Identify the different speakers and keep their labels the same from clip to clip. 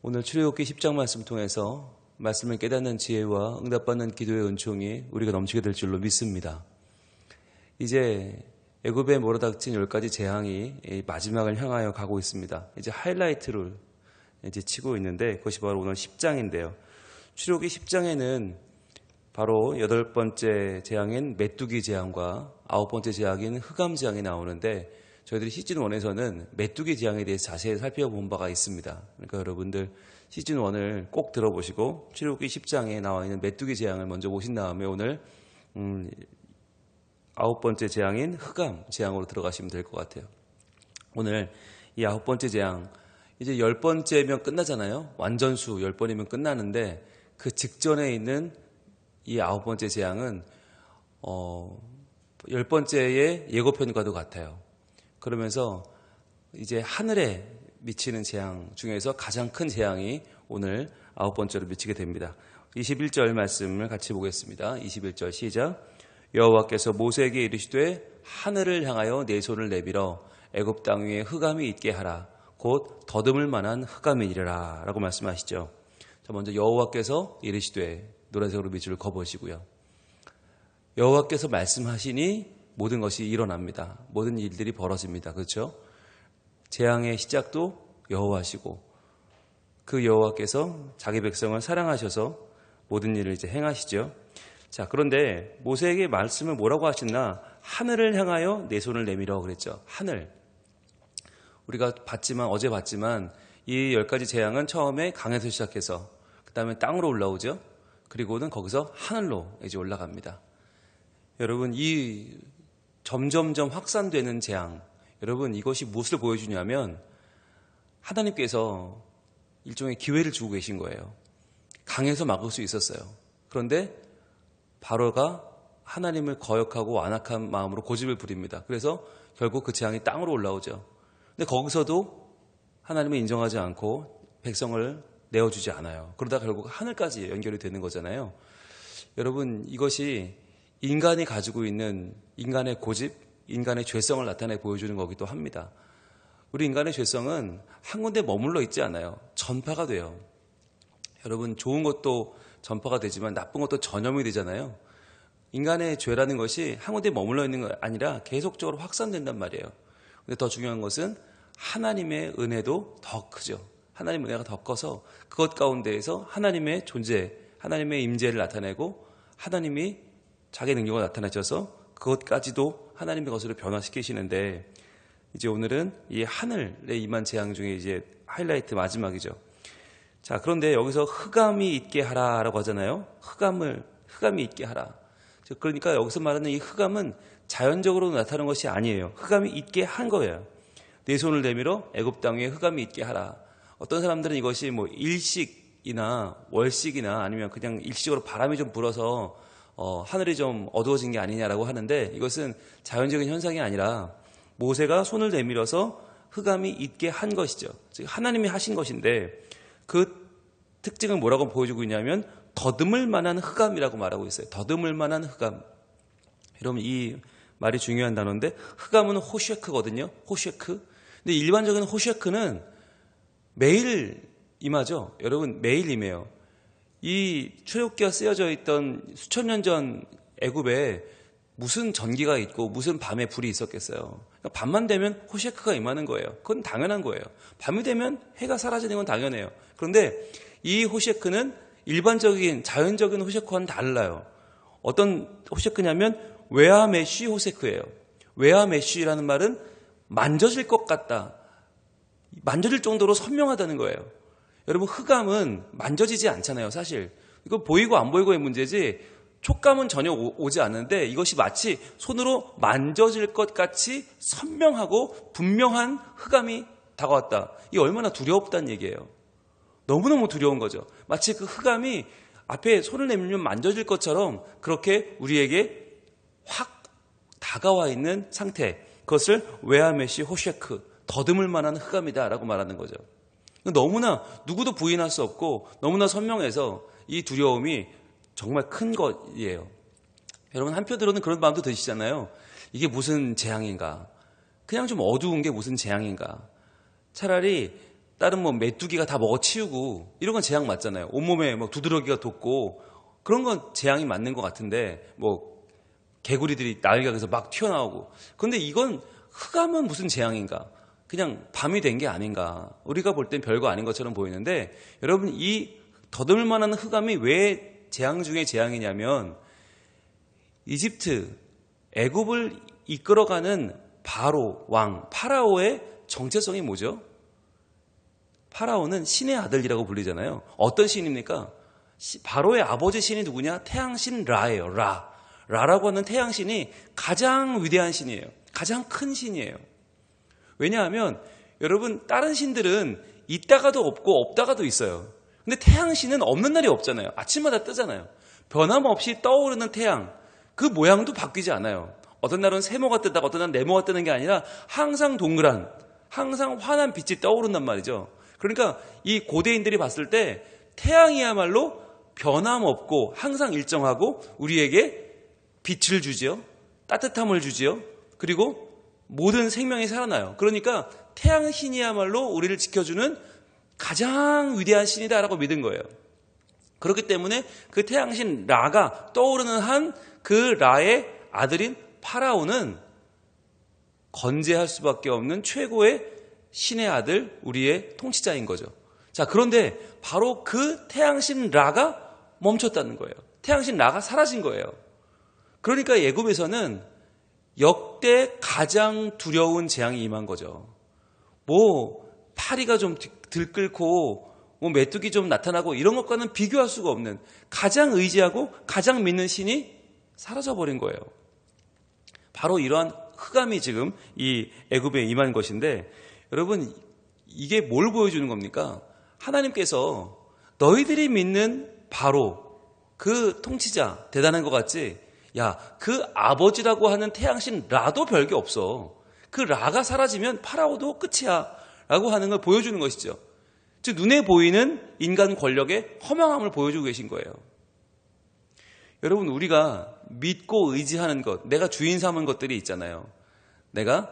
Speaker 1: 오늘 출애굽기 10장 말씀 통해서 말씀을 깨닫는 지혜와 응답받는 기도의 은총이 우리가 넘치게 될 줄로 믿습니다. 이제 애굽에 몰아닥친 10가지 재앙이 마지막을 향하여 가고 있습니다. 이제 하이라이트를 이제 치고 있는데 그것이 바로 오늘 10장인데요. 출애굽기 10장에는 바로 8번째 재앙인 메뚜기 재앙과 9번째 재앙인 흑암 재앙이 나오는데 저희들이 시즌1에서는 메뚜기 재앙에 대해서 자세히 살펴본 바가 있습니다. 그러니까 여러분들 시즌1을 꼭 들어보시고 출애굽기 10장에 나와 있는 메뚜기 재앙을 먼저 보신 다음에 오늘 9번째 재앙인 흑암 재앙으로 들어가시면 될 것 같아요. 오늘 이 9번째 재앙, 이제 10번째면 끝나잖아요. 완전수 10번이면 끝나는데 그 직전에 있는 이 9번째 재앙은 10번째의 예고편과도 같아요. 그러면서 이제 하늘에 미치는 재앙 중에서 가장 큰 재앙이 오늘 9번째로 미치게 됩니다. 21절 말씀을 같이 보겠습니다. 21절 시작. 여호와께서 모세에게 이르시되 하늘을 향하여 내 손을 내밀어 애굽 땅 위에 흑암이 있게 하라. 곧 더듬을 만한 흑암이니라 라고 말씀하시죠. 자, 먼저 여호와께서 이르시되 노란색으로 밑줄을 그어보시고요. 여호와께서 말씀하시니 모든 것이 일어납니다. 모든 일들이 벌어집니다. 그렇죠? 재앙의 시작도 여호와시고 그 여호와께서 자기 백성을 사랑하셔서 모든 일을 이제 행하시죠. 자, 그런데 모세에게 말씀을 뭐라고 하셨나? 하늘을 향하여 내 손을 내밀어 그랬죠. 하늘. 우리가 어제 봤지만 이 10가지 재앙은 처음에 강에서 시작해서 그 다음에 땅으로 올라오죠. 그리고는 거기서 하늘로 이제 올라갑니다. 여러분, 이 점점점 확산되는 재앙, 여러분 이것이 무엇을 보여주냐면 하나님께서 일종의 기회를 주고 계신 거예요. 강에서 막을 수 있었어요. 그런데 바로가 하나님을 거역하고 완악한 마음으로 고집을 부립니다. 그래서 결국 그 재앙이 땅으로 올라오죠. 근데 거기서도 하나님을 인정하지 않고 백성을 내어주지 않아요. 그러다 결국 하늘까지 연결이 되는 거잖아요. 여러분, 이것이 인간이 가지고 있는 인간의 고집, 인간의 죄성을 나타내 보여주는 거기도 합니다. 우리 인간의 죄성은 한 군데 머물러 있지 않아요. 전파가 돼요. 여러분, 좋은 것도 전파가 되지만 나쁜 것도 전염이 되잖아요. 인간의 죄라는 것이 한 군데 머물러 있는 게 아니라 계속적으로 확산된단 말이에요. 근데 더 중요한 것은 하나님의 은혜도 더 크죠. 하나님의 은혜가 더 커서 그것 가운데에서 하나님의 존재, 하나님의 임재를 나타내고 하나님이 자기 능력을 나타내셔서 그것까지도 하나님의 것으로 변화시키시는데 이제 오늘은 이 하늘에 임한 재앙 중에 이제 하이라이트 마지막이죠. 자, 그런데 여기서 흑암이 있게 하라라고 하잖아요. 흑암이 있게 하라. 그러니까 여기서 말하는 이 흑암은 자연적으로 나타나는 것이 아니에요. 흑암이 있게 한 거예요. 내 손을 내밀어 애굽 땅 위에 흑암이 있게 하라. 어떤 사람들은 이것이 뭐 일식이나 월식이나 아니면 그냥 일시적으로 바람이 좀 불어서 하늘이 좀 어두워진 게 아니냐라고 하는데 이것은 자연적인 현상이 아니라 모세가 손을 내밀어서 흑암이 있게 한 것이죠. 즉 하나님이 하신 것인데 그 특징을 뭐라고 보여주고 있냐면 더듬을 만한 흑암이라고 말하고 있어요. 더듬을 만한 흑암. 여러분, 이 말이 중요한 단어인데 흑암은 호쉐크거든요. 호쉐크. 근데 일반적인 호쉐크는 매일 임하죠. 여러분, 매일 임해요. 이 출애굽기가 쓰여져 있던 수천 년 전 애굽에 무슨 전기가 있고 무슨 밤에 불이 있었겠어요. 그러니까 밤만 되면 호쉐크가 임하는 거예요. 그건 당연한 거예요. 밤이 되면 해가 사라지는 건 당연해요. 그런데 이 호쉐크는 일반적인 자연적인 호쉐크와는 달라요. 어떤 호쉐크냐면 웨하메쉬 호쉐크예요. 웨하메쉬라는 말은 만져질 것 같다. 만져질 정도로 선명하다는 거예요. 여러분, 흑암은 만져지지 않잖아요, 사실. 이거 보이고 안 보이고의 문제지 촉감은 전혀 오지 않는데 이것이 마치 손으로 만져질 것 같이 선명하고 분명한 흑암이 다가왔다. 이게 얼마나 두렵다는 얘기예요. 너무너무 두려운 거죠. 마치 그 흑암이 앞에 손을 내밀면 만져질 것처럼 그렇게 우리에게 확 다가와 있는 상태. 그것을 웨하메시 호쉐크, 더듬을 만한 흑암이다라고 말하는 거죠. 너무나 누구도 부인할 수 없고 너무나 선명해서 이 두려움이 정말 큰 것이에요. 여러분, 한편으로는 그런 마음도 드시잖아요. 이게 무슨 재앙인가? 그냥 좀 어두운 게 무슨 재앙인가? 차라리 다른 뭐 메뚜기가 다 먹어치우고 이런 건 재앙 맞잖아요. 온몸에 뭐 두드러기가 돋고 그런 건 재앙이 맞는 것 같은데 뭐 개구리들이 날개에서 막 튀어나오고 그런데 이건 흑암은 무슨 재앙인가? 그냥 밤이 된 게 아닌가? 우리가 볼 땐 별거 아닌 것처럼 보이는데 여러분 이 더듬을만한 흑암이 왜 재앙 중에 재앙이냐면 이집트 애굽을 이끌어가는 바로 왕 파라오의 정체성이 뭐죠? 파라오는 신의 아들이라고 불리잖아요. 어떤 신입니까? 바로의 아버지 신이 누구냐? 태양신 라예요. 라라고 하는 태양신이 가장 위대한 신이에요. 가장 큰 신이에요. 왜냐하면 여러분 다른 신들은 있다가도 없고 없다가도 있어요. 근데 태양신은 없는 날이 없잖아요. 아침마다 뜨잖아요. 변함없이 떠오르는 태양 그 모양도 바뀌지 않아요. 어떤 날은 세모가 뜨다가 어떤 날은 네모가 뜨는 게 아니라 항상 동그란 항상 환한 빛이 떠오른단 말이죠. 그러니까 이 고대인들이 봤을 때 태양이야말로 변함없고 항상 일정하고 우리에게 빛을 주지요. 따뜻함을 주지요. 그리고 모든 생명이 살아나요. 그러니까 태양신이야말로 우리를 지켜주는 가장 위대한 신이다라고 믿은 거예요. 그렇기 때문에 그 태양신 라가 떠오르는 한 그 라의 아들인 파라오는 건재할 수밖에 없는 최고의 신의 아들, 우리의 통치자인 거죠. 자, 그런데 바로 그 태양신 라가 멈췄다는 거예요. 태양신 라가 사라진 거예요. 그러니까 애굽에서는 역대 가장 두려운 재앙이 임한 거죠. 뭐 파리가 좀 들끓고 뭐 메뚜기 좀 나타나고 이런 것과는 비교할 수가 없는 가장 의지하고 가장 믿는 신이 사라져버린 거예요. 바로 이러한 흑암이 지금 이 애굽에 임한 것인데 여러분 이게 뭘 보여주는 겁니까? 하나님께서 너희들이 믿는 바로 그 통치자 대단한 것 같지? 야, 그 아버지라고 하는 태양신 라도 별게 없어. 그 라가 사라지면 파라오도 끝이야 라고 하는 걸 보여주는 것이죠. 즉 눈에 보이는 인간 권력의 허망함을 보여주고 계신 거예요. 여러분 우리가 믿고 의지하는 것, 내가 주인 삼은 것들이 있잖아요. 내가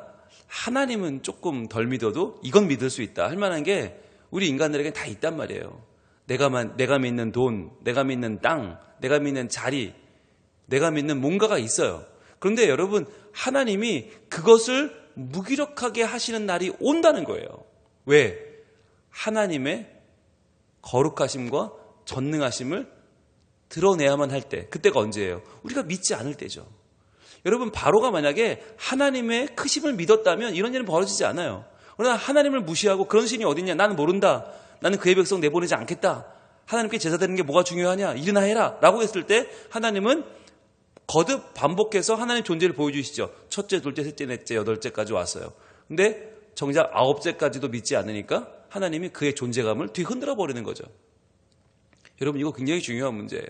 Speaker 1: 하나님은 조금 덜 믿어도 이건 믿을 수 있다 할 만한 게 우리 인간들에게 다 있단 말이에요. 내가 믿는 돈, 내가 믿는 땅, 내가 믿는 자리, 내가 믿는 뭔가가 있어요. 그런데 여러분 하나님이 그것을 무기력하게 하시는 날이 온다는 거예요. 왜? 하나님의 거룩하심과 전능하심을 드러내야만 할 때, 그때가 언제예요? 우리가 믿지 않을 때죠. 여러분 바로가 만약에 하나님의 크심을 믿었다면 이런 일은 벌어지지 않아요. 그러나 하나님을 무시하고 그런 신이 어딨냐? 나는 모른다. 나는 그의 백성 내보내지 않겠다. 하나님께 제사 드리는 게 뭐가 중요하냐? 일이나 해라 라고 했을 때 하나님은 거듭 반복해서 하나님 존재를 보여주시죠. 첫째, 둘째, 셋째, 넷째, 여덟째까지 왔어요. 근데 정작 아홉째까지도 믿지 않으니까 하나님이 그의 존재감을 뒤흔들어 버리는 거죠. 여러분 이거 굉장히 중요한 문제예요.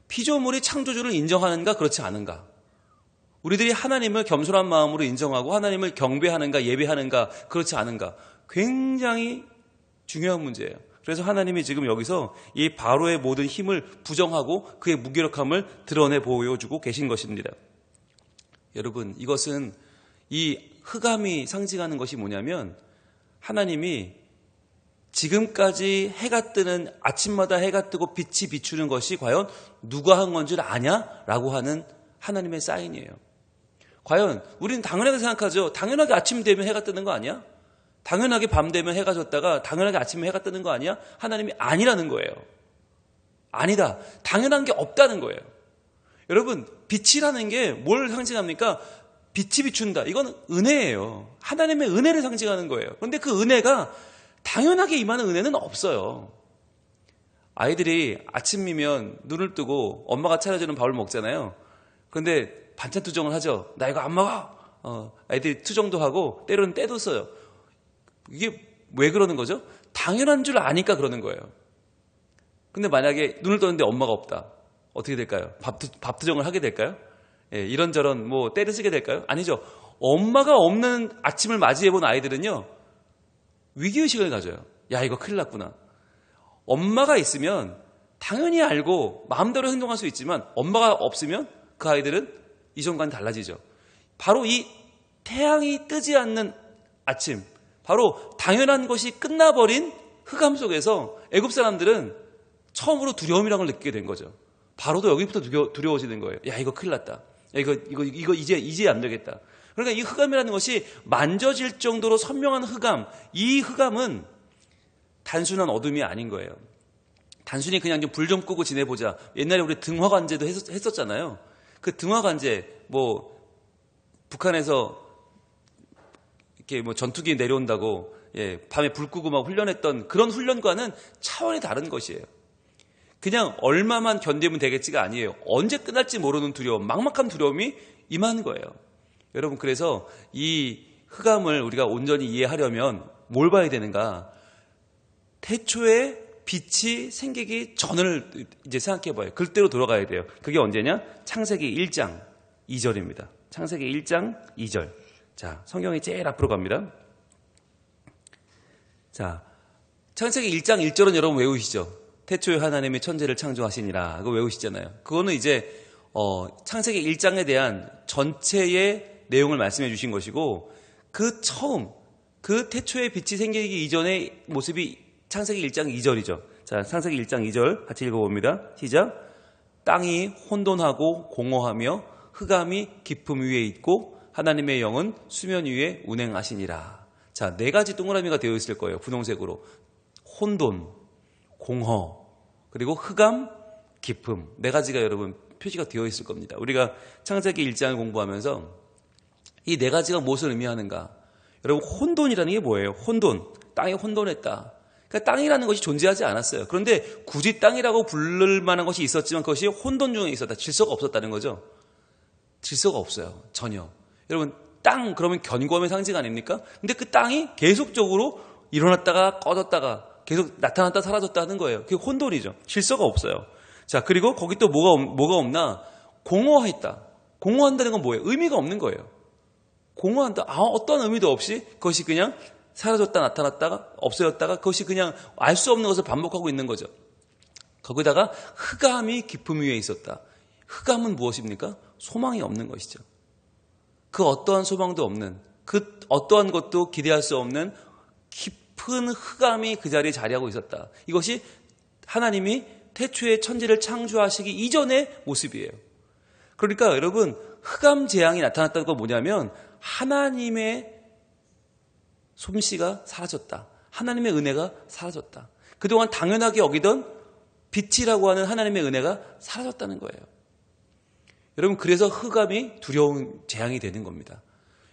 Speaker 1: 피조물이 창조주를 인정하는가 그렇지 않은가. 우리들이 하나님을 겸손한 마음으로 인정하고 하나님을 경배하는가 예배하는가 그렇지 않은가. 굉장히 중요한 문제예요. 그래서 하나님이 지금 여기서 이 바로의 모든 힘을 부정하고 그의 무기력함을 드러내 보여주고 계신 것입니다. 여러분 이것은 이 흑암이 상징하는 것이 뭐냐면 하나님이 지금까지 해가 뜨는 아침마다 해가 뜨고 빛이 비추는 것이 과연 누가 한 건 줄 아냐? 라고 하는 하나님의 사인이에요. 과연 우리는 당연하게 생각하죠. 당연하게 아침 되면 해가 뜨는 거 아니야? 당연하게 밤 되면 해가 졌다가 당연하게 아침에 해가 뜨는 거 아니야? 하나님이 아니라는 거예요. 아니다. 당연한 게 없다는 거예요. 여러분 빛이라는 게 뭘 상징합니까? 빛이 비춘다. 이건 은혜예요. 하나님의 은혜를 상징하는 거예요. 그런데 그 은혜가 당연하게 임하는 은혜는 없어요. 아이들이 아침이면 눈을 뜨고 엄마가 차려주는 밥을 먹잖아요. 그런데 반찬 투정을 하죠. 나 이거 안 먹어. 아이들이 투정도 하고 때로는 때도 써요. 이게 왜 그러는 거죠? 당연한 줄 아니까 그러는 거예요. 근데 만약에 눈을 떴는데 엄마가 없다. 어떻게 될까요? 밥 투정을 하게 될까요? 예, 이런저런 뭐 때를 쓰게 될까요? 아니죠. 엄마가 없는 아침을 맞이해본 아이들은요. 위기의식을 가져요. 야 이거 큰일 났구나. 엄마가 있으면 당연히 알고 마음대로 행동할 수 있지만 엄마가 없으면 그 아이들은 이전과는 달라지죠. 바로 이 태양이 뜨지 않는 아침 바로 당연한 것이 끝나버린 흑암 속에서 애굽 사람들은 처음으로 두려움이라는 걸 느끼게 된 거죠. 바로도 여기부터 두려워지는 거예요. 야, 이거 큰일 났다. 야, 이거 이제 안 되겠다. 그러니까 이 흑암이라는 것이 만져질 정도로 선명한 흑암, 이 흑암은 단순한 어둠이 아닌 거예요. 단순히 그냥 좀 불 좀 끄고 지내보자. 옛날에 우리 등화관제도 했었잖아요. 그 등화관제, 북한에서 이렇게 전투기 내려온다고, 밤에 불 끄고 막 훈련했던 그런 훈련과는 차원이 다른 것이에요. 그냥 얼마만 견디면 되겠지가 아니에요. 언제 끝날지 모르는 두려움, 막막한 두려움이 임하는 거예요. 여러분, 그래서 이 흑암을 우리가 온전히 이해하려면 뭘 봐야 되는가? 태초에 빛이 생기기 전을 이제 생각해 봐요. 그때로 돌아가야 돼요. 그게 언제냐? 창세기 1장 2절입니다. 창세기 1장 2절. 자, 성경이 제일 앞으로 갑니다. 자, 창세기 1장 1절은 여러분 외우시죠? 태초에 하나님이 천지를 창조하시니라. 그거 외우시잖아요. 그거는 이제 창세기 1장에 대한 전체의 내용을 말씀해 주신 것이고, 그 처음, 그 태초에 빛이 생기기 이전의 모습이 창세기 1장 2절이죠. 자, 창세기 1장 2절 같이 읽어봅니다. 시작. 땅이 혼돈하고 공허하며 흑암이 깊음 위에 있고 하나님의 영은 수면 위에 운행하시니라. 자, 네 가지 동그라미가 되어 있을 거예요. 분홍색으로. 혼돈, 공허, 그리고 흑암, 깊음. 네 가지가 여러분 표시가 되어 있을 겁니다. 우리가 창세기 1장을 공부하면서 이 네 가지가 무엇을 의미하는가? 여러분, 혼돈이라는 게 뭐예요? 혼돈. 땅이 혼돈했다. 그러니까 땅이라는 것이 존재하지 않았어요. 그런데 굳이 땅이라고 부를 만한 것이 있었지만 그것이 혼돈 중에 있었다. 질서가 없었다는 거죠. 질서가 없어요. 전혀. 여러분, 땅 그러면 견고함의 상징 아닙니까? 근데 그 땅이 계속적으로 일어났다가 꺼졌다가 계속 나타났다 사라졌다 하는 거예요. 그게 혼돈이죠. 질서가 없어요. 자, 그리고 거기 또 뭐가 없나? 공허했다. 공허한다는 건 뭐예요? 의미가 없는 거예요. 공허한다. 어떤 의미도 없이 그것이 그냥 사라졌다 나타났다가 없어졌다가 그것이 그냥 알 수 없는 것을 반복하고 있는 거죠. 거기다가 흑암이 깊음 위에 있었다. 흑암은 무엇입니까? 소망이 없는 것이죠. 그 어떠한 소망도 없는, 그 어떠한 것도 기대할 수 없는 깊은 흑암이 그 자리에 자리하고 있었다. 이것이 하나님이 태초에 천지를 창조하시기 이전의 모습이에요. 그러니까 여러분, 흑암 재앙이 나타났다는 건 뭐냐면 하나님의 솜씨가 사라졌다. 하나님의 은혜가 사라졌다. 그동안 당연하게 여기던 빛이라고 하는 하나님의 은혜가 사라졌다는 거예요. 여러분, 그래서 흑암이 두려운 재앙이 되는 겁니다.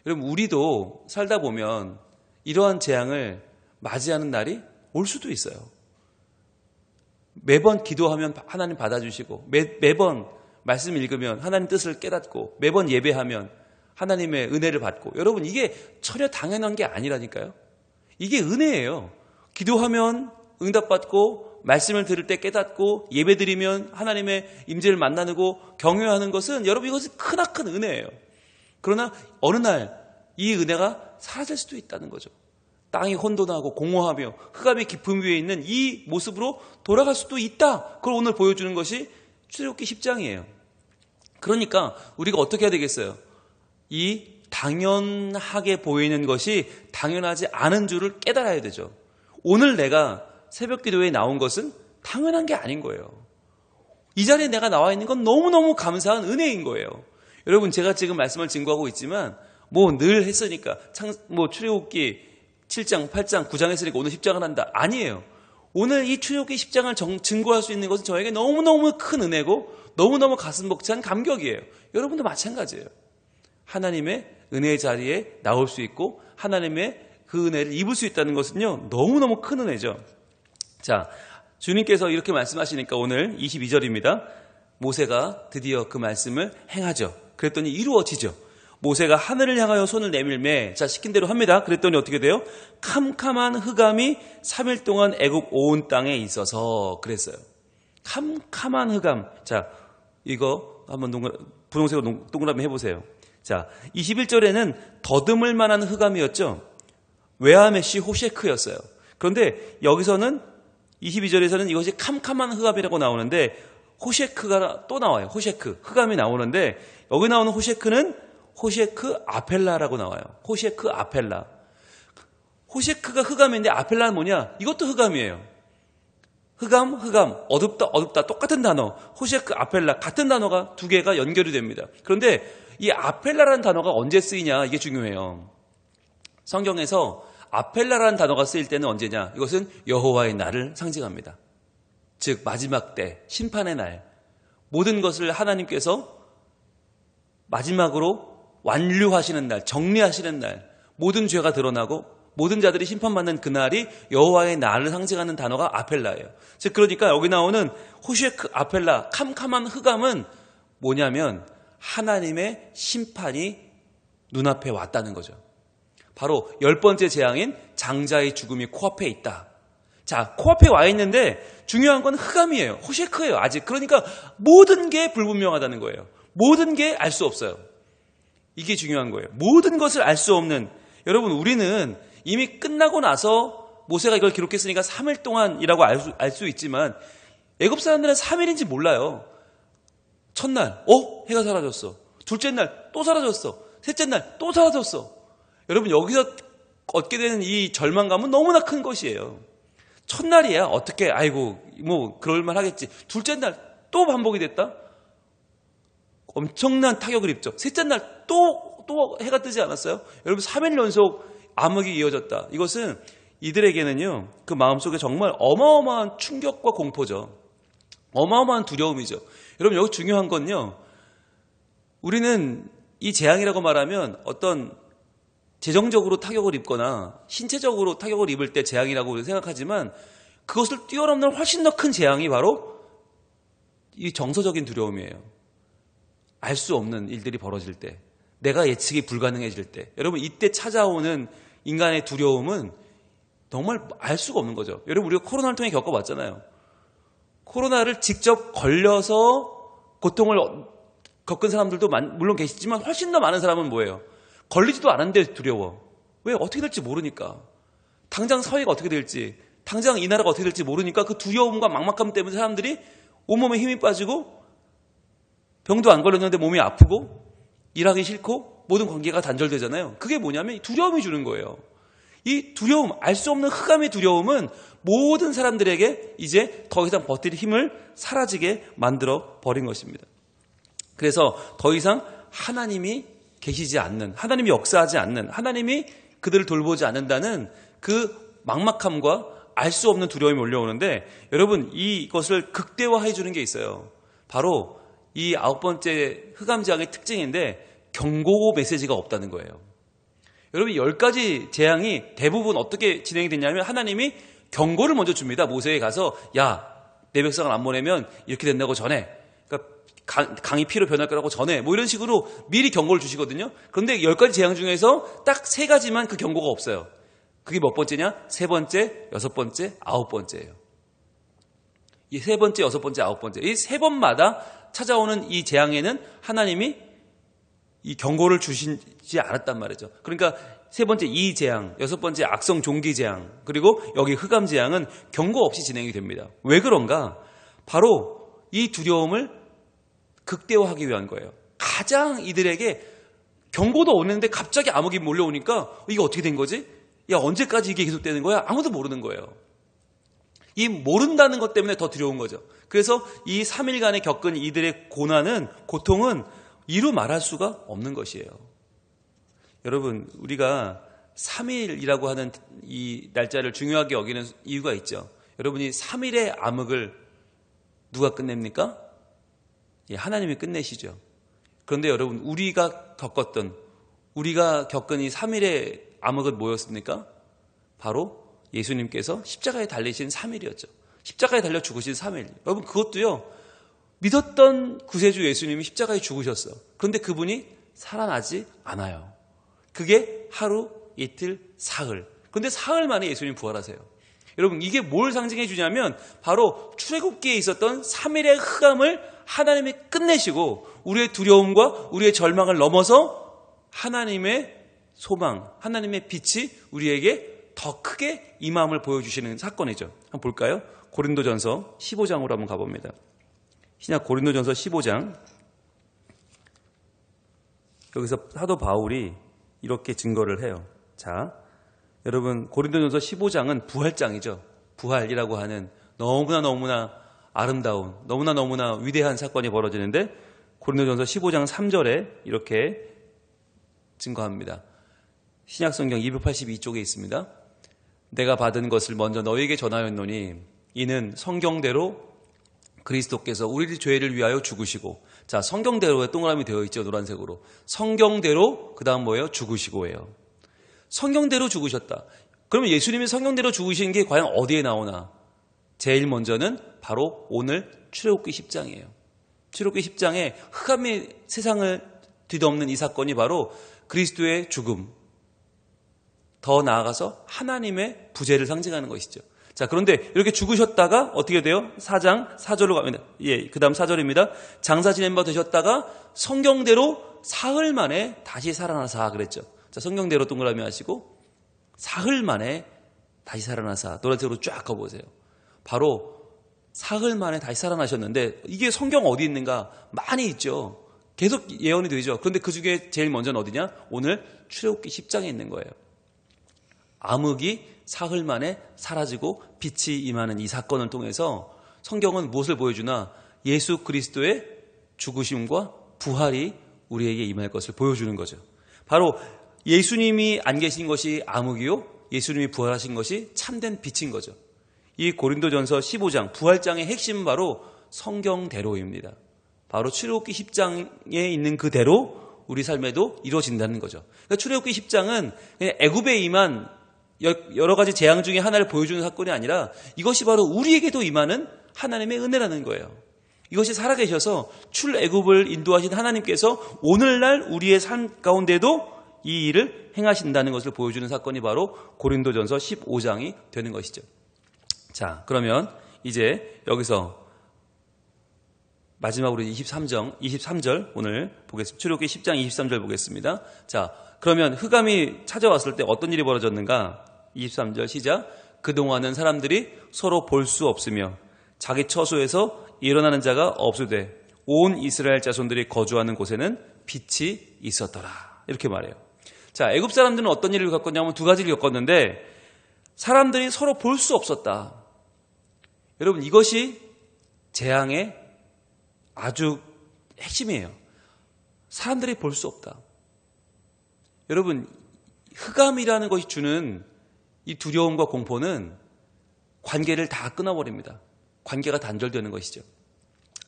Speaker 1: 여러분, 우리도 살다 보면 이러한 재앙을 맞이하는 날이 올 수도 있어요. 매번 기도하면 하나님 받아주시고, 매번 말씀 읽으면 하나님 뜻을 깨닫고, 매번 예배하면 하나님의 은혜를 받고. 여러분, 이게 전혀 당연한 게 아니라니까요. 이게 은혜예요. 기도하면 응답받고, 말씀을 들을 때 깨닫고, 예배드리면 하나님의 임재를 만나고 경외하는 것은, 여러분, 이것은 크나큰 은혜예요. 그러나 어느 날 이 은혜가 사라질 수도 있다는 거죠. 땅이 혼돈하고 공허하며 흑암의 깊음 위에 있는 이 모습으로 돌아갈 수도 있다. 그걸 오늘 보여주는 것이 출애굽기 10장이에요. 그러니까 우리가 어떻게 해야 되겠어요? 이 당연하게 보이는 것이 당연하지 않은 줄을 깨달아야 되죠. 오늘 내가 새벽 기도에 나온 것은 당연한 게 아닌 거예요. 이 자리에 내가 나와 있는 건 너무너무 감사한 은혜인 거예요. 여러분, 제가 지금 말씀을 증거하고 있지만 늘 했으니까 출애굽기 7장, 8장, 9장 했으니까 오늘 10장을 한다. 아니에요. 오늘 이 출애굽기 10장을 증거할 수 있는 것은 저에게 너무너무 큰 은혜고 너무너무 가슴 벅찬 감격이에요. 여러분도 마찬가지예요. 하나님의 은혜의 자리에 나올 수 있고 하나님의 그 은혜를 입을 수 있다는 것은요, 너무너무 큰 은혜죠. 자, 주님께서 이렇게 말씀하시니까 오늘 22절입니다. 모세가 드디어 그 말씀을 행하죠. 그랬더니 이루어지죠. 모세가 하늘을 향하여 손을 내밀매, 자, 시킨 대로 합니다. 그랬더니 어떻게 돼요? 캄캄한 흑암이 3일 동안 애굽 온 땅에 있어서 그랬어요. 캄캄한 흑암. 자, 이거 한번 분홍색으로 동그라미 해보세요. 자, 21절에는 더듬을 만한 흑암이었죠. 웨하메시 호셰크였어요. 그런데 여기서는 22절에서는 이것이 캄캄한 흑암이라고 나오는데 호셰크가 또 나와요. 호셰크, 흑암이 나오는데 여기 나오는 호셰크는 호셰크 아펠라라고 나와요. 호셰크 아펠라. 호셰크가 흑암인데 아펠라는 뭐냐? 이것도 흑암이에요. 흑암, 어둡다, 똑같은 단어. 호셰크, 아펠라 같은 단어가 두 개가 연결이 됩니다. 그런데 이 아펠라라는 단어가 언제 쓰이냐? 이게 중요해요. 성경에서 아펠라라는 단어가 쓰일 때는 언제냐? 이것은 여호와의 날을 상징합니다. 즉 마지막 때, 심판의 날, 모든 것을 하나님께서 마지막으로 완료하시는 날, 정리하시는 날, 모든 죄가 드러나고 모든 자들이 심판받는 그날이 여호와의 날을 상징하는 단어가 아펠라예요. 즉 그러니까 여기 나오는 호셰크, 아펠라, 캄캄한 흑암은 뭐냐면 하나님의 심판이 눈앞에 왔다는 거죠. 바로 10번째 재앙인 장자의 죽음이 코앞에 있다. 자, 코앞에 와 있는데 중요한 건 흑암이에요. 호셰크예요. 아직. 그러니까 모든 게 불분명하다는 거예요. 모든 게 알 수 없어요. 이게 중요한 거예요. 모든 것을 알 수 없는, 여러분 우리는 이미 끝나고 나서 모세가 이걸 기록했으니까 3일 동안이라고 알 수 있지만 애굽 사람들은 3일인지 몰라요. 첫날 해가 사라졌어. 둘째 날 또 사라졌어. 셋째 날 또 사라졌어. 여러분 여기서 얻게 되는 이 절망감은 너무나 큰 것이에요. 첫날이야 어떻게 아이고 뭐 그럴만 하겠지. 둘째 날 또 반복이 됐다. 엄청난 타격을 입죠. 셋째 날 또 해가 뜨지 않았어요? 여러분 3일 연속 암흑이 이어졌다. 이것은 이들에게는요 그 마음속에 정말 어마어마한 충격과 공포죠. 어마어마한 두려움이죠. 여러분 여기 중요한 건요, 우리는 이 재앙이라고 말하면 어떤 재정적으로 타격을 입거나 신체적으로 타격을 입을 때 재앙이라고 생각하지만 그것을 뛰어넘는 훨씬 더 큰 재앙이 바로 이 정서적인 두려움이에요. 알 수 없는 일들이 벌어질 때, 내가 예측이 불가능해질 때, 여러분 이때 찾아오는 인간의 두려움은 정말 알 수가 없는 거죠. 여러분 우리가 코로나를 통해 겪어봤잖아요. 코로나를 직접 걸려서 고통을 겪은 사람들도 물론 계시지만 훨씬 더 많은 사람은 뭐예요? 걸리지도 않았는데 두려워. 왜? 어떻게 될지 모르니까. 당장 사회가 어떻게 될지, 당장 이 나라가 어떻게 될지 모르니까 그 두려움과 막막함 때문에 사람들이 온몸에 힘이 빠지고 병도 안 걸렸는데 몸이 아프고 일하기 싫고 모든 관계가 단절되잖아요. 그게 뭐냐면 두려움이 주는 거예요. 이 두려움, 알 수 없는 흑암의 두려움은 모든 사람들에게 이제 더 이상 버틸 힘을 사라지게 만들어 버린 것입니다. 그래서 더 이상 하나님이 계시지 않는, 하나님이 역사하지 않는, 하나님이 그들을 돌보지 않는다는 그 막막함과 알 수 없는 두려움이 몰려오는데, 여러분 이것을 극대화해 주는 게 있어요. 바로 이 9번째 흑암재앙의 특징인데 경고 메시지가 없다는 거예요. 여러분 10가지 재앙이 대부분 어떻게 진행이 됐냐면 하나님이 경고를 먼저 줍니다. 모세에 가서 야, 내 백성을 안 보내면 이렇게 된다고 전해. 그러니까 강이 피로 변할 거라고 전해. 뭐 이런 식으로 미리 경고를 주시거든요. 그런데 10가지 재앙 중에서 딱 3가지만 그 경고가 없어요. 그게 몇 번째냐? 3번째, 6번째, 9번째예요. 이 3번째, 6번째, 9번째. 이 3번마다 찾아오는 이 재앙에는 하나님이 이 경고를 주시지 않았단 말이죠. 그러니까 3번째 이 재앙, 6번째 악성 종기 재앙, 그리고 여기 흑암 재앙은 경고 없이 진행이 됩니다. 왜 그런가? 바로 이 두려움을 극대화하기 위한 거예요. 가장 이들에게 경고도 오는데 갑자기 암흑이 몰려오니까 이게 어떻게 된 거지? 야, 언제까지 이게 계속되는 거야? 아무도 모르는 거예요. 이 모른다는 것 때문에 더 두려운 거죠. 그래서 이 3일간에 겪은 이들의 고통은 이루 말할 수가 없는 것이에요. 여러분, 우리가 3일이라고 하는 이 날짜를 중요하게 여기는 이유가 있죠. 여러분이 3일의 암흑을 누가 끝냅니까? 예, 하나님이 끝내시죠. 그런데 여러분, 우리가 겪은 이 3일의 암흑은 뭐였습니까? 바로 예수님께서 십자가에 달리신 3일이었죠. 십자가에 달려 죽으신 3일. 여러분, 그것도요, 믿었던 구세주 예수님이 십자가에 죽으셨어. 그런데 그분이 살아나지 않아요. 그게 하루, 이틀, 사흘. 그런데 사흘 만에 예수님 부활하세요. 여러분, 이게 뭘 상징해 주냐면 바로 출애굽기에 있었던 3일의 흑암을 하나님이 끝내시고 우리의 두려움과 우리의 절망을 넘어서 하나님의 소망, 하나님의 빛이 우리에게 더 크게 임함을 보여주시는 사건이죠. 한번 볼까요? 고린도전서 15장으로 한번 가봅니다. 신약 고린도전서 15장. 여기서 사도 바울이 이렇게 증거를 해요. 자, 여러분, 고린도전서 15장은 부활장이죠. 부활이라고 하는 너무나 아름다운, 너무나 위대한 사건이 벌어지는데 고린도전서 15장 3절에 이렇게 증거합니다. 신약성경 282쪽에 있습니다. 내가 받은 것을 먼저 너희에게 전하였노니 이는 성경대로 그리스도께서 우리 죄를 위하여 죽으시고, 자, 성경대로에 동그라미 되어 있죠, 노란색으로. 성경대로, 그 다음 뭐예요? 죽으시고예요. 성경대로 죽으셨다. 그러면 예수님이 성경대로 죽으신 게 과연 어디에 나오나? 제일 먼저는 바로 오늘 출애굽기 10장이에요. 출애굽기 10장에 흑암이 세상을 뒤덮는 이 사건이 바로 그리스도의 죽음, 더 나아가서 하나님의 부재를 상징하는 것이죠. 자, 그런데 이렇게 죽으셨다가 어떻게 돼요? 4장 4절로 갑니다. 그 다음 4절입니다. 장사 지낸 바 되셨다가 성경대로 사흘 만에 다시 살아나사 그랬죠. 자, 성경대로 동그라미 하시고 사흘 만에 다시 살아나사, 노란색으로 쫙 가보세요. 바로 사흘 만에 다시 살아나셨는데, 이게 성경 어디 있는가? 많이 있죠. 계속 예언이 되죠. 그런데 그 중에 제일 먼저는 어디냐? 오늘 출애굽기 10장에 있는 거예요. 암흑이 사흘 만에 사라지고 빛이 임하는 이 사건을 통해서 성경은 무엇을 보여주나? 예수 그리스도의 죽으심과 부활이 우리에게 임할 것을 보여주는 거죠. 바로 예수님이 안 계신 것이 암흑이요, 예수님이 부활하신 것이 참된 빛인 거죠. 이 고린도전서 15장 부활장의 핵심은 바로 성경대로입니다. 바로 출애굽기 10장에 있는 그대로 우리 삶에도 이루어진다는 거죠. 그러니까 출애굽기 10장은 그냥 애굽에 임한 여러 가지 재앙 중에 하나를 보여주는 사건이 아니라 이것이 바로 우리에게도 임하는 하나님의 은혜라는 거예요. 이것이 살아계셔서 출애굽을 인도하신 하나님께서 오늘날 우리의 삶 가운데도 이 일을 행하신다는 것을 보여주는 사건이 바로 고린도전서 15장이 되는 것이죠. 자, 그러면 이제 여기서 마지막으로 23절 오늘 보겠습니다. 출애굽기 10장 23절 보겠습니다. 자, 그러면 흑암이 찾아왔을 때 어떤 일이 벌어졌는가? 23절 시작. 그동안은 사람들이 서로 볼 수 없으며 자기 처소에서 일어나는 자가 없으되 온 이스라엘 자손들이 거주하는 곳에는 빛이 있었더라. 이렇게 말해요. 자, 애굽 사람들은 어떤 일을 겪었냐면 두 가지를 겪었는데 사람들이 서로 볼 수 없었다. 여러분, 이것이 재앙의 아주 핵심이에요. 사람들이 볼 수 없다. 여러분, 흑암이라는 것이 주는 이 두려움과 공포는 관계를 다 끊어버립니다. 관계가 단절되는 것이죠.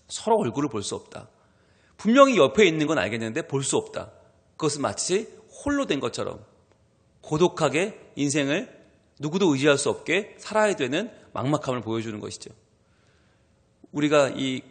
Speaker 1: 서로 얼굴을 볼 수 없다. 분명히 옆에 있는 건 알겠는데 볼 수 없다. 그것은 마치 홀로 된 것처럼 고독하게 인생을 누구도 의지할 수 없게 살아야 되는 막막함을 보여주는 것이죠. 우리가 이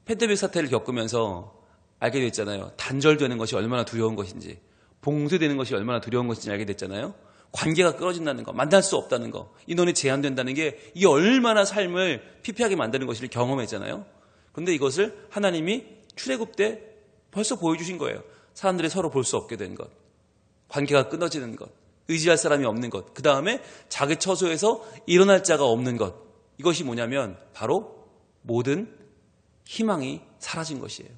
Speaker 1: 팬데믹 사태를 겪으면서 알게 됐잖아요. 단절되는 것이 얼마나 두려운 것인지, 봉쇄되는 것이 얼마나 두려운 것인지 알게 됐잖아요. 관계가 끊어진다는 거, 만날 수 없다는 거, 인원이 제한된다는 게 이게 얼마나 삶을 피폐하게 만드는 것을 경험했잖아요. 그런데 이것을 하나님이 출애굽 때 벌써 보여주신 거예요. 사람들이 서로 볼 수 없게 된 것, 관계가 끊어지는 것, 의지할 사람이 없는 것, 그 다음에 자기 처소에서 일어날 자가 없는 것. 이것이 뭐냐면 바로 모든 희망이 사라진 것이에요.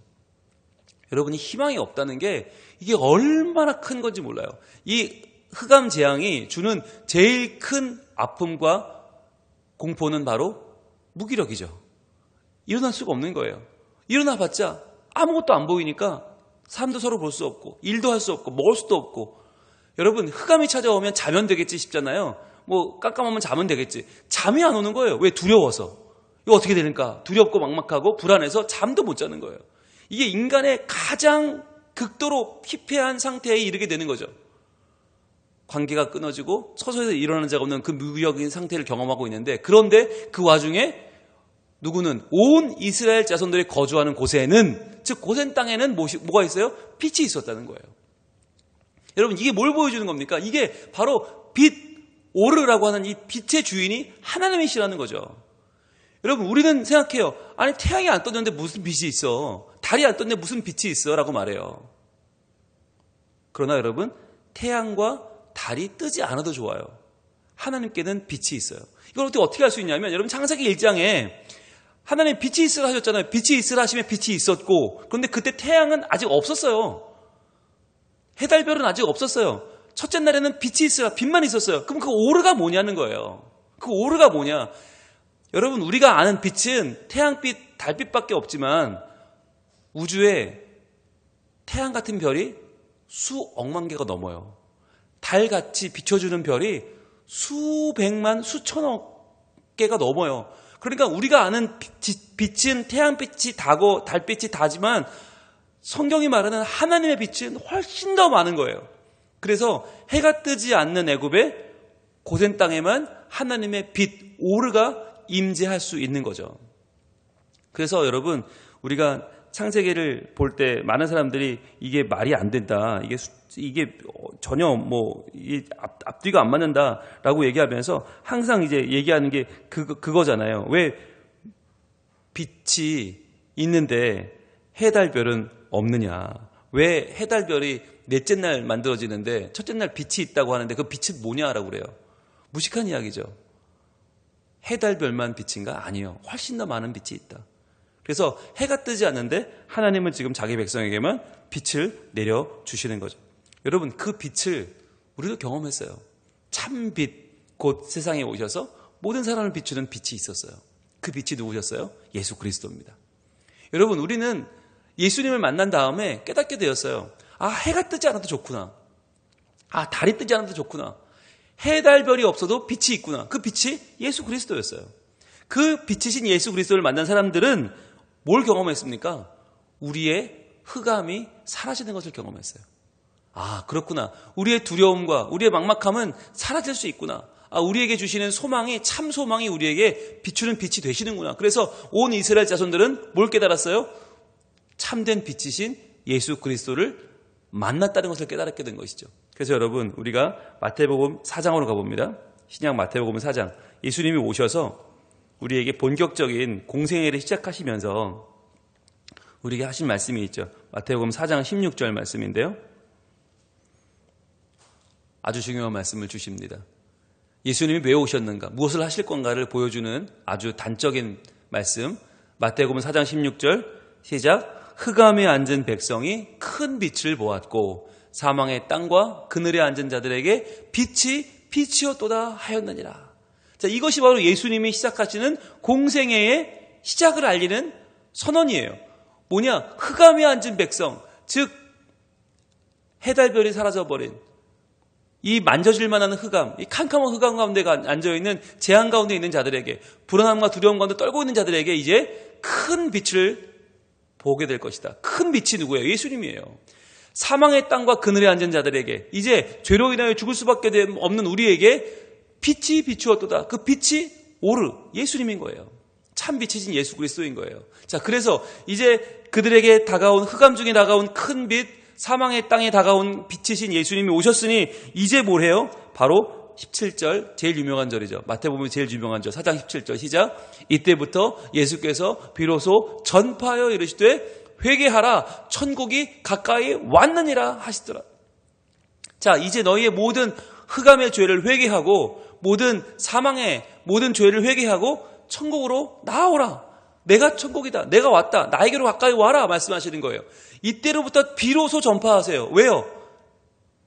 Speaker 1: 여러분이 희망이 없다는 게 이게 얼마나 큰 건지 몰라요. 이 흑암 재앙이 주는 제일 큰 아픔과 공포는 바로 무기력이죠. 일어날 수가 없는 거예요. 일어나봤자 아무것도 안 보이니까 사람도 서로 볼 수 없고 일도 할 수 없고 먹을 수도 없고. 여러분, 흑암이 찾아오면 자면 되겠지 싶잖아요. 뭐 깜깜하면 자면 되겠지. 잠이 안 오는 거예요. 왜? 두려워서. 이거 어떻게 되는가? 두렵고 막막하고 불안해서 잠도 못 자는 거예요. 이게 인간의 가장 극도로 피폐한 상태에 이르게 되는 거죠. 관계가 끊어지고 서서히 일어나는 자가 없는 그 무기력인 상태를 경험하고 있는데, 그런데 그 와중에 누구는 온 이스라엘 자손들이 거주하는 곳에는, 즉 고센 땅에는 뭐가 있어요? 빛이 있었다는 거예요. 여러분, 이게 뭘 보여주는 겁니까? 이게 바로 빛, 오르라고 하는 이 빛의 주인이 하나님이시라는 거죠. 여러분, 우리는 생각해요. 아니, 태양이 안 떴는데 무슨 빛이 있어? 달이 안 떴는데 무슨 빛이 있어? 라고 말해요. 그러나 여러분, 태양과 달이 뜨지 않아도 좋아요. 하나님께는 빛이 있어요. 이걸 어떻게 할 수 있냐면, 여러분, 창세기 1장에 하나님 빛이 있으라 하셨잖아요. 빛이 있으라 하시면 빛이 있었고, 그런데 그때 태양은 아직 없었어요. 해달별은 아직 없었어요. 첫째 날에는 빛이 있어요. 빛만 있었어요. 그럼 그 오르가 뭐냐는 거예요. 그 오르가 뭐냐? 여러분, 우리가 아는 빛은 태양빛, 달빛밖에 없지만 우주에 태양 같은 별이 수억만 개가 넘어요. 달같이 비춰주는 별이 수백만, 수천억 개가 넘어요. 그러니까 우리가 아는 빛은 태양빛이 다고 달빛이 다지만 성경이 말하는 하나님의 빛은 훨씬 더 많은 거예요. 그래서 해가 뜨지 않는 애굽의 고센 땅에만 하나님의 빛, 오르가 임재할 수 있는 거죠. 그래서 여러분, 우리가 창세기를 볼 때 많은 사람들이 이게 말이 안 된다, 이게 전혀 이게 앞뒤가 안 맞는다라고 얘기하면서 항상 이제 얘기하는 게 그거잖아요. 왜 빛이 있는데 해달별은 없느냐? 왜 해달별이 넷째 날 만들어지는데 첫째 날 빛이 있다고 하는데 그 빛은 뭐냐라고 그래요. 무식한 이야기죠. 해달별만 빛인가? 아니요. 훨씬 더 많은 빛이 있다. 그래서 해가 뜨지 않는데 하나님은 지금 자기 백성에게만 빛을 내려주시는 거죠. 여러분, 그 빛을 우리도 경험했어요. 참빛, 곧 세상에 오셔서 모든 사람을 비추는 빛이 있었어요. 그 빛이 누구셨어요? 예수 그리스도입니다. 여러분, 우리는 예수님을 만난 다음에 깨닫게 되었어요. 아, 해가 뜨지 않아도 좋구나. 아, 달이 뜨지 않아도 좋구나. 해, 달, 별이 없어도 빛이 있구나. 그 빛이 예수 그리스도였어요. 그 빛이신 예수 그리스도를 만난 사람들은 뭘 경험했습니까? 우리의 흑암이 사라지는 것을 경험했어요. 아, 그렇구나. 우리의 두려움과 우리의 막막함은 사라질 수 있구나. 아, 우리에게 주시는 소망이, 참 소망이 우리에게 비추는 빛이 되시는구나. 그래서 온 이스라엘 자손들은 뭘 깨달았어요? 참된 빛이신 예수 그리스도를 만났다는 것을 깨달았게 된 것이죠. 그래서 여러분, 우리가 마태복음 4장으로 가봅니다. 신약 마태복음 4장. 예수님이 오셔서 우리에게 본격적인 공생애를 시작하시면서 우리에게 하신 말씀이 있죠. 마태복음 4장 16절 말씀인데요. 아주 중요한 말씀을 주십니다. 예수님이 왜 오셨는가, 무엇을 하실 건가를 보여주는 아주 단적인 말씀. 마태복음 4장 16절 시작. 흑암에 앉은 백성이 큰 빛을 보았고 사망의 땅과 그늘에 앉은 자들에게 빛이 빛이었도다 하였느니라. 자, 이것이 바로 예수님이 시작하시는 공생애의 시작을 알리는 선언이에요. 뭐냐? 흑암에 앉은 백성, 즉 해달별이 사라져버린 이 만져질 만한 흑암, 이 캄캄한 흑암 가운데 앉아있는 재앙 가운데 있는 자들에게, 불안함과 두려움 가운데 떨고 있는 자들에게 이제 큰 빛을 보게 될 것이다. 큰 빛이 누구예요? 예수님이에요. 사망의 땅과 그늘에 앉은 자들에게, 이제 죄로 인하여 죽을 수밖에 없는 우리에게 빛이 비추었도다. 그 빛이 오르, 예수님인 거예요. 참 빛이신 예수 그리스도인 거예요. 자, 그래서 이제 그들에게 다가온, 흑암 중에 다가온 큰 빛, 사망의 땅에 다가온 빛이신 예수님이 오셨으니 이제 뭘 해요? 바로 17절, 제일 유명한 절이죠. 마태복음이 제일 유명한 절, 4장 17절 시작. 이때부터 예수께서 비로소 전파하여 이르시되 회개하라, 천국이 가까이 왔느니라 하시더라. 자, 이제 너희의 모든 흑암의 죄를 회개하고 모든 사망의 모든 죄를 회개하고 천국으로 나아오라. 내가 천국이다. 내가 왔다. 나에게로 가까이 와라 말씀하시는 거예요. 이때로부터 비로소 전파하세요. 왜요?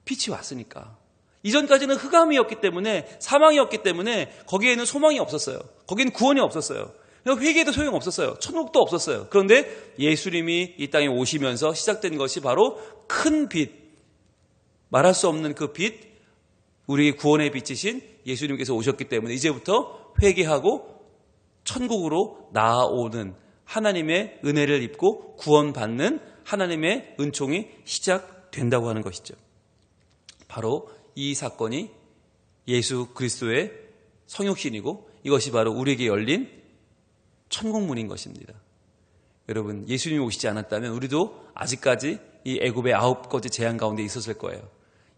Speaker 1: 빛이 왔으니까. 이전까지는 흑암이었기 때문에, 사망이었기 때문에 거기에는 소망이 없었어요. 거기에는 구원이 없었어요. 회개도 소용없었어요. 천국도 없었어요. 그런데 예수님이 이 땅에 오시면서 시작된 것이 바로 큰 빛, 말할 수 없는 그 빛, 우리의 구원의 빛이신 예수님께서 오셨기 때문에 이제부터 회개하고 천국으로 나아오는 하나님의 은혜를 입고 구원받는 하나님의 은총이 시작된다고 하는 것이죠. 바로 이 사건이 예수 그리스도의 성육신이고 이것이 바로 우리에게 열린 천국문인 것입니다. 여러분, 예수님이 오시지 않았다면 우리도 아직까지 이 애굽의 9가지 재앙 가운데 있었을 거예요.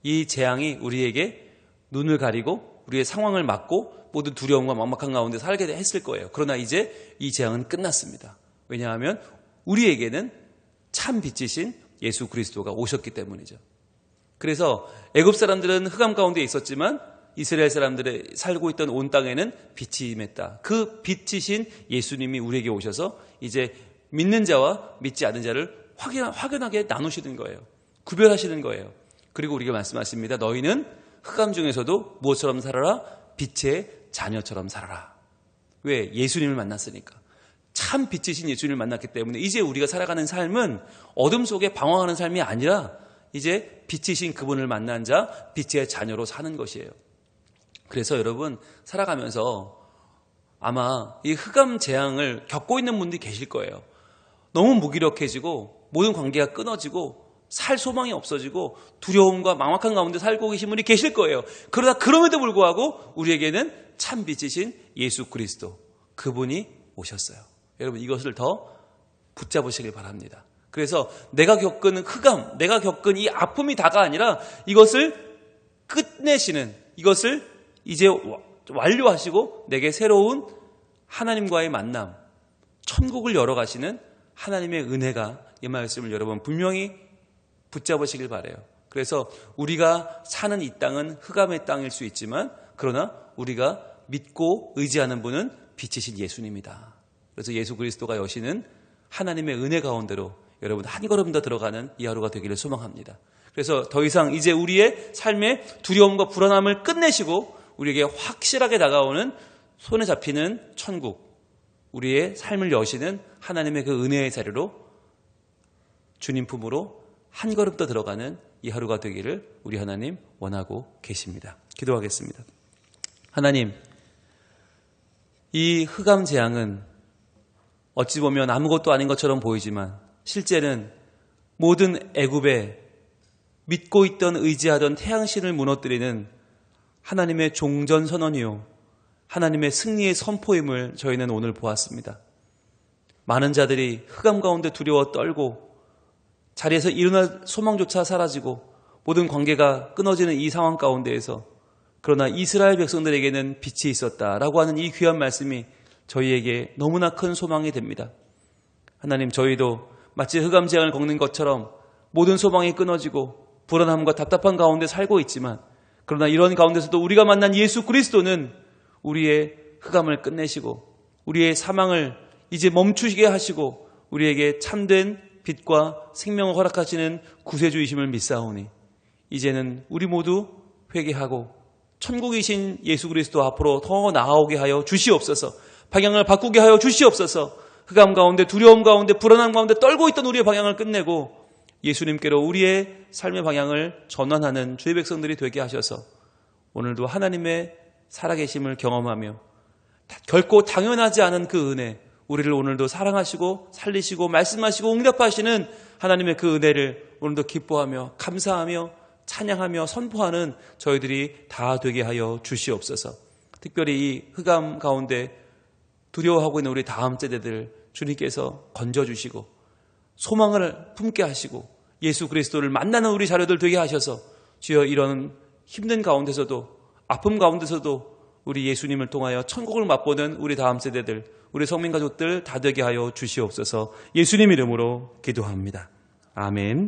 Speaker 1: 이 재앙이 우리에게 눈을 가리고 우리의 상황을 막고 모든 두려움과 막막한 가운데 살게 했을 거예요. 그러나 이제 이 재앙은 끝났습니다. 왜냐하면 우리에게는 참 빛이신 예수 그리스도가 오셨기 때문이죠. 그래서 애굽 사람들은 흑암 가운데 있었지만 이스라엘 사람들이 살고 있던 온 땅에는 빛이 임했다. 그 빛이신 예수님이 우리에게 오셔서 이제 믿는 자와 믿지 않는 자를 확연하게 나누시는 거예요. 구별하시는 거예요. 그리고 우리가 말씀하십니다. 너희는 흑암 중에서도 무엇처럼 살아라? 빛의 자녀처럼 살아라. 왜? 예수님을 만났으니까. 참 빛이신 예수님을 만났기 때문에 이제 우리가 살아가는 삶은 어둠 속에 방황하는 삶이 아니라 이제 빛이신 그분을 만난 자, 빛의 자녀로 사는 것이에요. 그래서 여러분 살아가면서 아마 이 흑암 재앙을 겪고 있는 분들이 계실 거예요. 너무 무기력해지고 모든 관계가 끊어지고 살 소망이 없어지고 두려움과 막막한 가운데 살고 계신 분이 계실 거예요. 그러나 그럼에도 불구하고 우리에게는 참 빛이신 예수 그리스도, 그분이 오셨어요. 여러분 이것을 더 붙잡으시길 바랍니다. 그래서 내가 겪은 흑암, 내가 겪은 이 아픔이 다가 아니라 이것을 끝내시는, 이것을 이제 완료하시고 내게 새로운 하나님과의 만남, 천국을 열어가시는 하나님의 은혜가 이 말씀을 여러분 분명히 붙잡으시길 바라요. 그래서 우리가 사는 이 땅은 흑암의 땅일 수 있지만 그러나 우리가 믿고 의지하는 분은 빛이신 예수님이다. 그래서 예수 그리스도가 여시는 하나님의 은혜 가운데로 여러분 한 걸음 더 들어가는 이 하루가 되기를 소망합니다. 그래서 더 이상 이제 우리의 삶의 두려움과 불안함을 끝내시고 우리에게 확실하게 다가오는 손에 잡히는 천국, 우리의 삶을 여시는 하나님의 그 은혜의 자리로 주님 품으로 한 걸음 더 들어가는 이 하루가 되기를 우리 하나님 원하고 계십니다. 기도하겠습니다. 하나님, 이 흑암 재앙은 어찌 보면 아무것도 아닌 것처럼 보이지만 실제는 모든 애굽에 믿고 있던 의지하던 태양신을 무너뜨리는 하나님의 종전선언이요, 하나님의 승리의 선포임을 저희는 오늘 보았습니다. 많은 자들이 흑암 가운데 두려워 떨고 자리에서 일어날 소망조차 사라지고 모든 관계가 끊어지는 이 상황 가운데에서 그러나 이스라엘 백성들에게는 빛이 있었다라고 하는 이 귀한 말씀이 저희에게 너무나 큰 소망이 됩니다. 하나님, 저희도 마치 흑암 재앙을 겪는 것처럼 모든 소망이 끊어지고 불안함과 답답한 가운데 살고 있지만 그러나 이런 가운데서도 우리가 만난 예수 그리스도는 우리의 흑암을 끝내시고 우리의 사망을 이제 멈추시게 하시고 우리에게 참된 빛과 생명을 허락하시는 구세주이심을 믿사오니 이제는 우리 모두 회개하고 천국이신 예수 그리스도 앞으로 더 나아오게 하여 주시옵소서. 방향을 바꾸게 하여 주시옵소서. 흑암 가운데 두려움 가운데 불안함 가운데 떨고 있던 우리의 방향을 끝내고 예수님께로 우리의 삶의 방향을 전환하는 주의 백성들이 되게 하셔서 오늘도 하나님의 살아계심을 경험하며 결코 당연하지 않은 그 은혜, 우리를 오늘도 사랑하시고 살리시고 말씀하시고 응답하시는 하나님의 그 은혜를 오늘도 기뻐하며 감사하며 찬양하며 선포하는 저희들이 다 되게 하여 주시옵소서. 특별히 이 흑암 가운데 두려워하고 있는 우리 다음 세대들 주님께서 건져주시고 소망을 품게 하시고 예수 그리스도를 만나는 우리 자녀들 되게 하셔서 주여 이런 힘든 가운데서도 아픔 가운데서도 우리 예수님을 통하여 천국을 맛보는 우리 다음 세대들, 우리 성민 가족들 다 되게 하여 주시옵소서. 예수님 이름으로 기도합니다. 아멘.